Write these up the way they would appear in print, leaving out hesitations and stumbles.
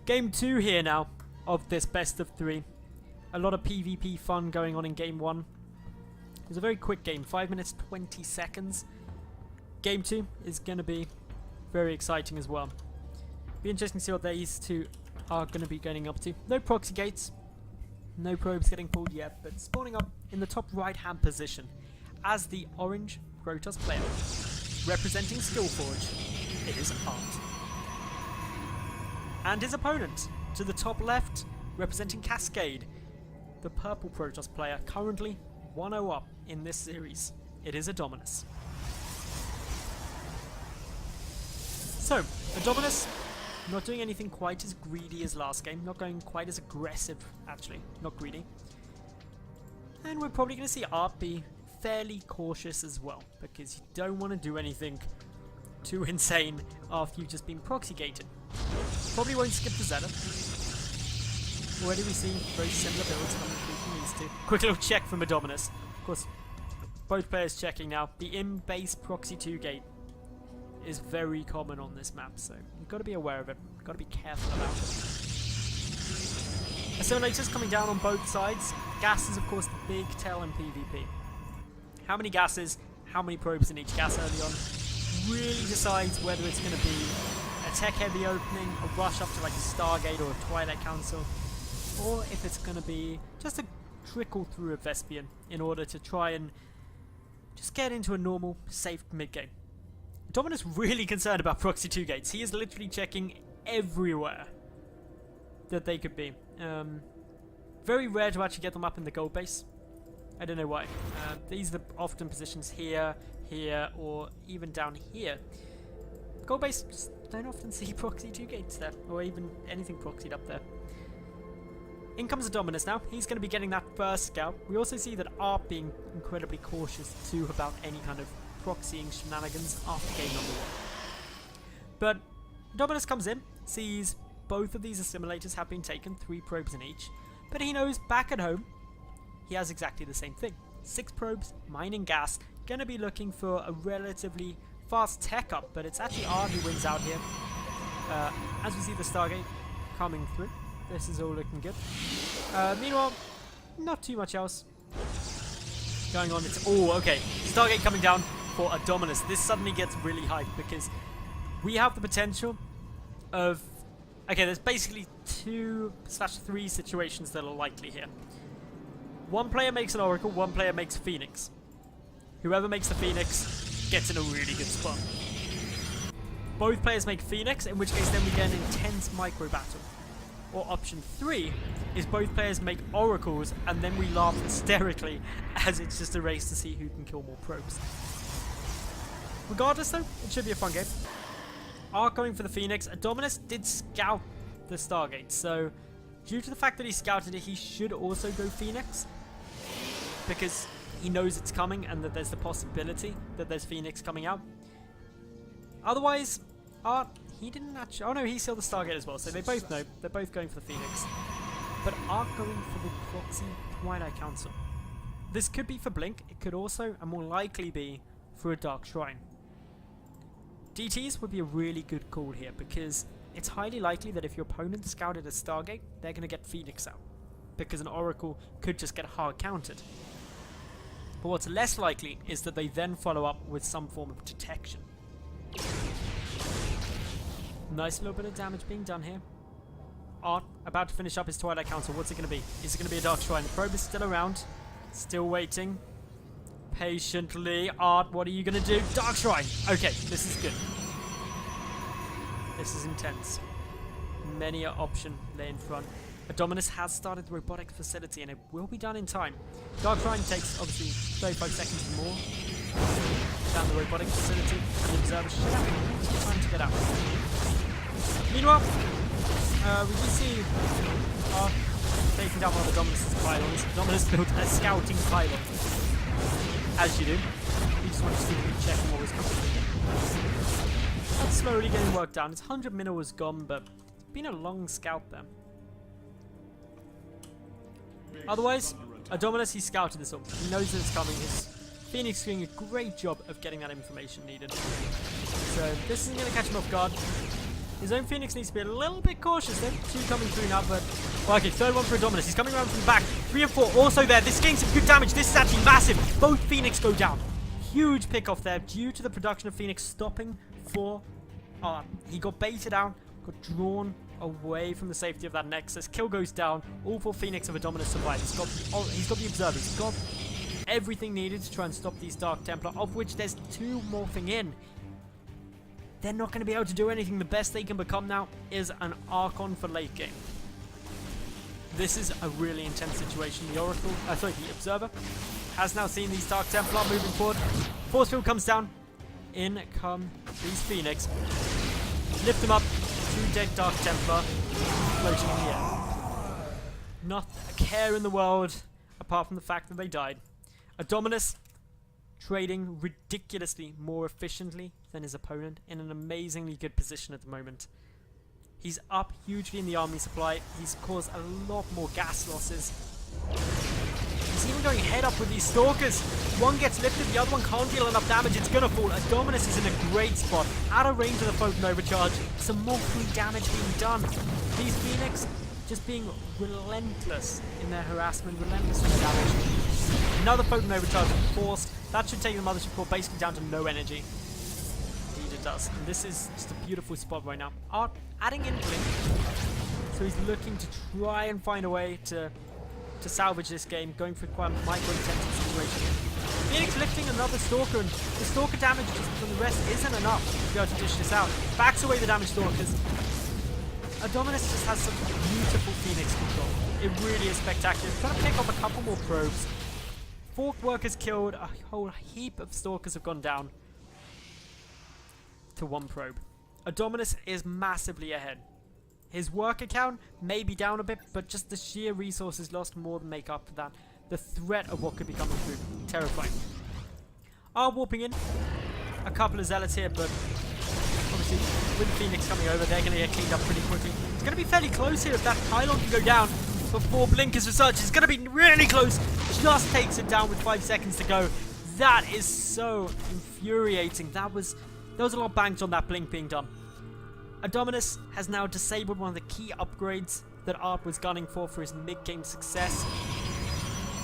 Game 2 here now of this best of 3. A lot of PvP fun going on in Game 1. It was a very quick game, 5 minutes 20 seconds. Game 2 is going to be very exciting as well. Be interesting to see what these two are going to be getting up to. No proxy gates, no probes getting pulled yet, but spawning up in the top right hand position as the orange Protoss player. Representing Skillforge, it is ArT. And his opponent, to the top left, representing Cascade, the purple Protoss player, currently 1-0 up in this series. It is Adonminus. So, Adonminus, not doing anything quite as greedy as last game, not going quite as aggressive, actually, not greedy. And we're probably going to see ArT be fairly cautious as well, because you don't want to do anything too insane after you've just been proxy gated. Probably won't skip the Zeta. Already we see very similar builds coming through from these two. Quick little check from Adonminus. Of course, both players checking now. The in-base proxy 2 gate is very common on this map, so you've got to be aware of it. You've got to be careful about it. Assimilators coming down on both sides. Gas is of course the big tell in PvP. How many gases, how many probes in each gas early on really decides whether it's going to be a tech-heavy opening, a rush up to like a Stargate or a Twilight Council, or if it's going to be just a trickle through a Vespian in order to try and just get into a normal, safe mid-game. Dominus really concerned about proxy 2 gates. He is literally checking everywhere that they could be. Very rare to actually get them up in the gold base. I don't know why. These are often positions here, here, or even down here. Gold base, just don't often see proxy 2 gates there, or even anything proxied up there. In comes Adonminus now. He's going to be getting that first scout. We also see that ArT being incredibly cautious too about any kind of proxying shenanigans after game number 1. But Adonminus comes in, sees both of these assimilators have been taken, 3 probes in each, but he knows back at home he has exactly the same thing. 6 probes, mining gas, going to be looking for a relatively fast tech up, but it's actually ArT who wins out here. As we see the Stargate coming through, this is all looking good. Meanwhile, not too much else going on. It's okay. Stargate coming down for Adonminus. This suddenly gets really hyped because we have the potential of... Okay, there's basically 2/3 situations that are likely here. One player makes an Oracle, one player makes Phoenix. Whoever makes the Phoenix gets in a really good spot. Both players make Phoenix, in which case then we get an intense micro battle. Or option 3 is both players make Oracles and then we laugh hysterically as it's just a race to see who can kill more probes. Regardless though, it should be a fun game. ArT going for the Phoenix. Adonminus did scout the Stargate, so due to the fact that he scouted it, he should also go Phoenix, because he knows it's coming and that there's the possibility that there's Phoenix coming out. Otherwise, ArT, he didn't actually... Oh no, he saw the Stargate as well, so they both know. They're both going for the Phoenix. But ArT going for the proxy Twilight Council. This could be for Blink. It could also, and more likely, be for a Dark Shrine. DTs would be a really good call here, because it's highly likely that if your opponent scouted a Stargate, they're going to get Phoenix out, because an Oracle could just get hard countered. But what's less likely is that they then follow up with some form of detection. Nice little bit of damage being done here. ArT about to finish up his Twilight Council. What's it going to be? Is it going to be a Dark Shrine? The probe is still around. Still waiting. Patiently. ArT, what are you going to do? Dark Shrine! Okay, this is good. This is intense. Many an option lay in front. Adonminus has started the robotics facility and it will be done in time. Dark Shrine takes obviously 35 seconds or more down the robotics facility, and the observers should have time to get out. Meanwhile, we do see ArT taking down one of Adonminus' pylons. Adonminus built a scouting pylon. As you do. You just want to keep checking what was coming through. That's slowly getting worked down. His 100 minnow was gone, but it's been a long scout there. Otherwise, Adonminus, he scouted this up. He knows that it's coming. His Phoenix is doing a great job of getting that information needed. So this isn't going to catch him off guard. His own Phoenix needs to be a little bit cautious. There are 2 coming through now, but... Well, okay, third one for Adonminus. He's coming around from the back. 3 and 4 also there. This gains some good damage. This is actually massive. Both Phoenix go down. Huge pick off there due to the production of Phoenix stopping for ArT. He got baited out, got drawn away from the safety of that Nexus. Kill goes down. All 4 Phoenix of Adonminus survive. He's got the Observer. He's got everything needed to try and stop these Dark Templar, of which there's 2 morphing in. They're not going to be able to do anything. The best they can become now is an Archon for late game. This is a really intense situation. The Observer has now seen these Dark Templar moving forward. Force field comes down. In come these Phoenix. Lift them up. 2 dead Dark Templar floating in the air. Not a care in the world apart from the fact that they died. Adonminus trading ridiculously more efficiently than his opponent, in an amazingly good position at the moment. He's up hugely in the army supply. He's caused a lot more gas losses. He's even going head up with these Stalkers. One gets lifted, the other one can't deal enough damage. It's gonna fall. Adonminus is in a great spot, out of range of the Photon Overcharge. Some more free damage being done. These Phoenix just being relentless in their harassment, relentless in their damage. Another Photon Overcharge forced. That should take the Mothership Core basically down to no energy. Indeed it does. And this is just a beautiful spot right now. ArT adding in Blink. So he's looking to try and find a way to salvage this game, going for quite a micro-intensive situation. Phoenix lifting another Stalker, and the Stalker damage just from the rest isn't enough to be able to dish this out. Backs away the damage Stalkers. Adonminus just has some beautiful Phoenix control. It really is spectacular. He's trying to pick up a couple more probes. 4 workers killed, a whole heap of Stalkers have gone down to 1 probe. Adonminus is massively ahead. His worker count may be down a bit, but just the sheer resources lost more than make up for that. The threat of what could be coming through, terrifying. ArT warping in. A couple of Zealots here, but obviously with Phoenix coming over, they're going to get cleaned up pretty quickly. It's going to be fairly close here if that pylon can go down before Blinkers research. It's going to be really close. Just takes it down with 5 seconds to go. That is so infuriating. There was a lot banked on that blink being done. Adonminus has now disabled one of the key upgrades that ArT was gunning for his mid-game success,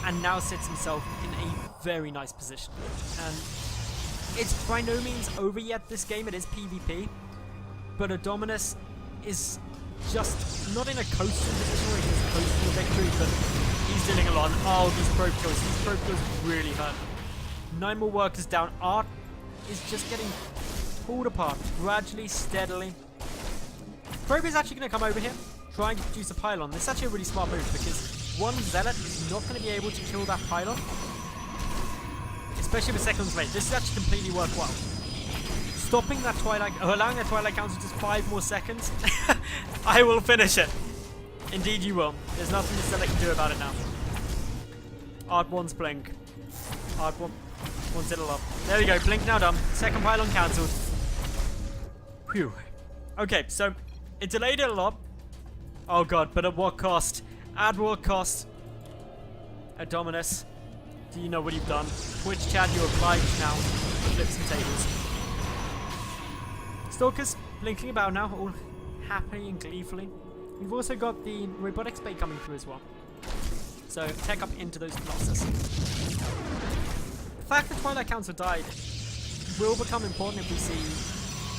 and now sits himself in a very nice position. And it's by no means over yet this game. It is PvP, but Adonminus is just not in a coastal position where he's coastal victory, but he's dealing a lot. Oh, these probe kills really hurt. 9 more workers down. ArT is just getting pulled apart gradually, steadily. Probe is actually going to come over here, trying to produce a pylon. This is actually a really smart move, because one Zealot is not going to be able to kill that pylon, especially with seconds late. This is actually completely worthwhile. Stopping that Twilight, allowing that Twilight Council just 5 more seconds, I will finish it. Indeed you will. There's nothing the Zealot can do about it now. ArT wants Blink. ArT wants it a lot. There we go, Blink now done. Second pylon cancelled. Phew. Okay, so it delayed it a lot. Oh god, but at what cost? At what cost? Adonminus, do you know what you've done? Twitch chat, you're obliged now to flip some tables. Stalkers blinking about now, all happy and gleefully. We've also got the robotics bay coming through as well. So tech up into those Colossus. The fact that Twilight Council died will become important if we see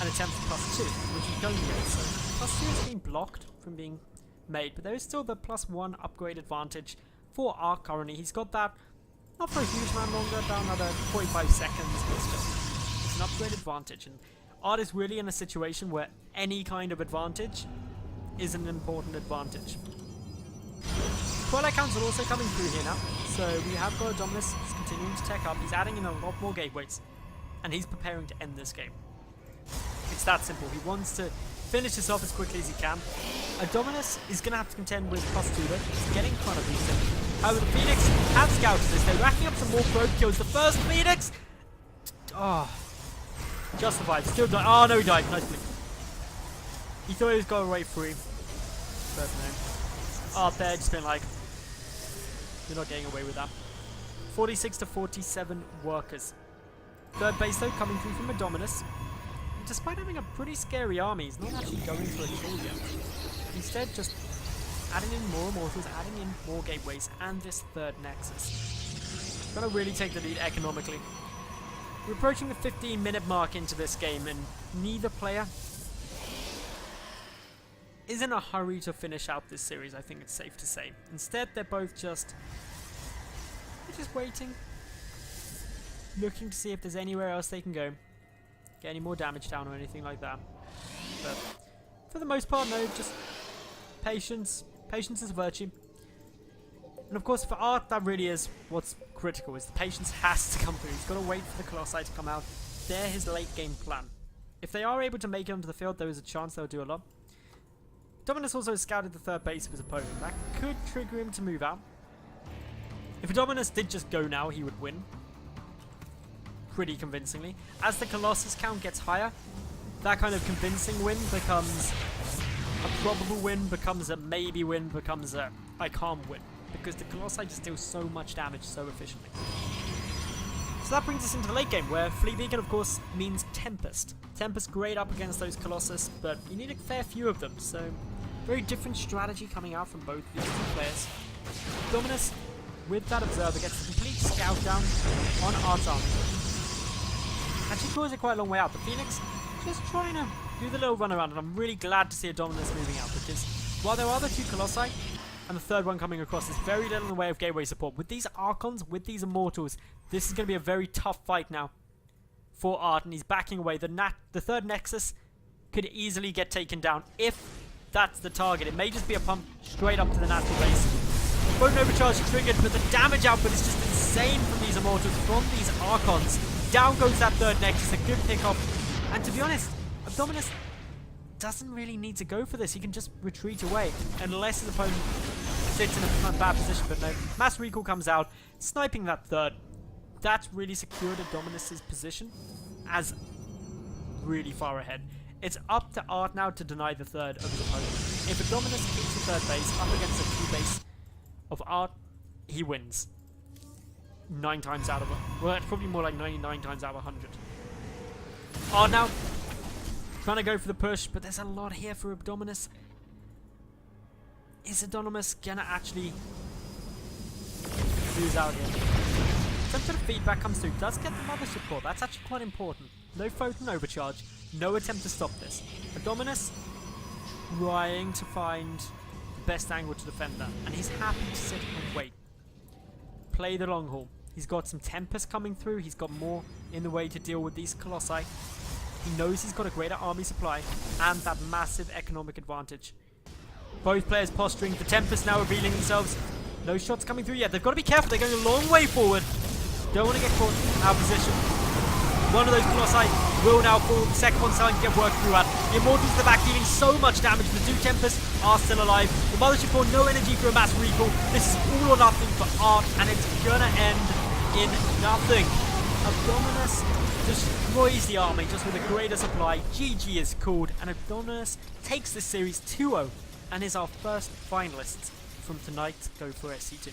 an attempt at +2, which we don't yet. So +2 has been blocked from being made, but there is still the +1 upgrade advantage for ArT currently. He's got that, not for a huge amount longer, about another 45 seconds, but it's an upgrade advantage. And ArT is really in a situation where any kind of advantage is an important advantage. Twilight Council also coming through here now, so we have got Adonminus continuing to tech up. He's adding in a lot more gateways, and he's preparing to end this game. It's that simple. He wants to finish this off as quickly as he can. Adonminus is going to have to contend with +2 though. He's getting kind of decent. However, the Phoenix have scouted this. They're racking up some more probe kills. The first Phoenix! Oh. Just survived. Still died. Oh no, he died. Nice blink. He thought he was going away free. But no. ArT there just been like, you're not getting away with that. 46 to 47 workers. Third base though coming through from Adonminus. despite having a pretty scary army, he's not actually going for a kill yet. Instead, just adding in more Immortals, adding in more Gateways, and this third Nexus. Gonna really take the lead economically. We're approaching the 15-minute mark into this game, and neither player is in a hurry to finish out this series, I think it's safe to say. Instead, they're both just waiting, looking to see if there's anywhere else they can go, get any more damage down or anything like that. But for the most part, no, just patience. Patience is a virtue. And of course, for ArT, that really is what's critical, is the patience has to come through. He's got to wait for the Colossi to come out. They're his late game plan. If they are able to make it onto the field, there is a chance they'll do a lot. Adonminus also scouted the third base of his opponent. That could trigger him to move out. If Adonminus did just go now, he would win. Pretty convincingly. As the Colossus count gets higher, that kind of convincing win becomes a probable win, becomes a maybe win, becomes a I can't win. Because the Colossi just deal so much damage so efficiently. So that brings us into the late game, where Flea Beacon, of course, means Tempest. Tempest great up against those Colossus, but you need a fair few of them, so very different strategy coming out from both these two players. Adonminus, with that Observer, gets a complete scout down on ArT's army. Actually draws it quite a long way out. The Phoenix just trying to do the little run around, and I'm really glad to see Adonminus moving out, because while there are the two Colossi, and the third one coming across, there's very little in the way of gateway support. With these Archons, with these Immortals, this is going to be a very tough fight now for ArT, and he's backing away. The third Nexus could easily get taken down if that's the target. It may just be a pump straight up to the natural base. Won't overcharge triggered, but the damage output is just insane from these Immortals, from these Archons. Down goes that third Nexus, a good pickoff. And to be honest, Adonminus doesn't really need to go for this. He can just retreat away, unless his opponent sits in a bad position. But no, Mass Recall comes out, sniping that third. That's really secured Adonminus' position as really far ahead. It's up to ArT now to deny the third of his opponent. If Adonminus keeps the third base up against the 2 base of ArT, he wins. 9 times out of well, it's probably more like 99 times out of 100. ArT now trying to go for the push, but there's a lot here for Adonminus. Is Adonminus gonna actually lose out here? Some sort of feedback comes through. Does get the mothership core. That's actually quite important. No Photon overcharge. No attempt to stop this. Adonminus trying to find the best angle to defend that, and he's happy to sit and wait. Play the long haul. He's got some Tempest coming through. He's got more in the way to deal with these Colossi. He knows he's got a greater army supply and that massive economic advantage. Both players posturing. The Tempest now revealing themselves. No shots coming through yet. They've got to be careful. They're going a long way forward. Don't want to get caught out of position. One of those Colossi will now fall. The second one's starting to get worked through at. The Immortals in the back dealing so much damage. The 2 Tempests are still alive. The Mothership Core, no energy for a mass recall. This is all or nothing for ArT, and it's gonna end in nothing. Adonminus destroys the army just with a greater supply. GG is called, and Adonminus takes this series 2-0 and is our first finalists from tonight's Go for SC2.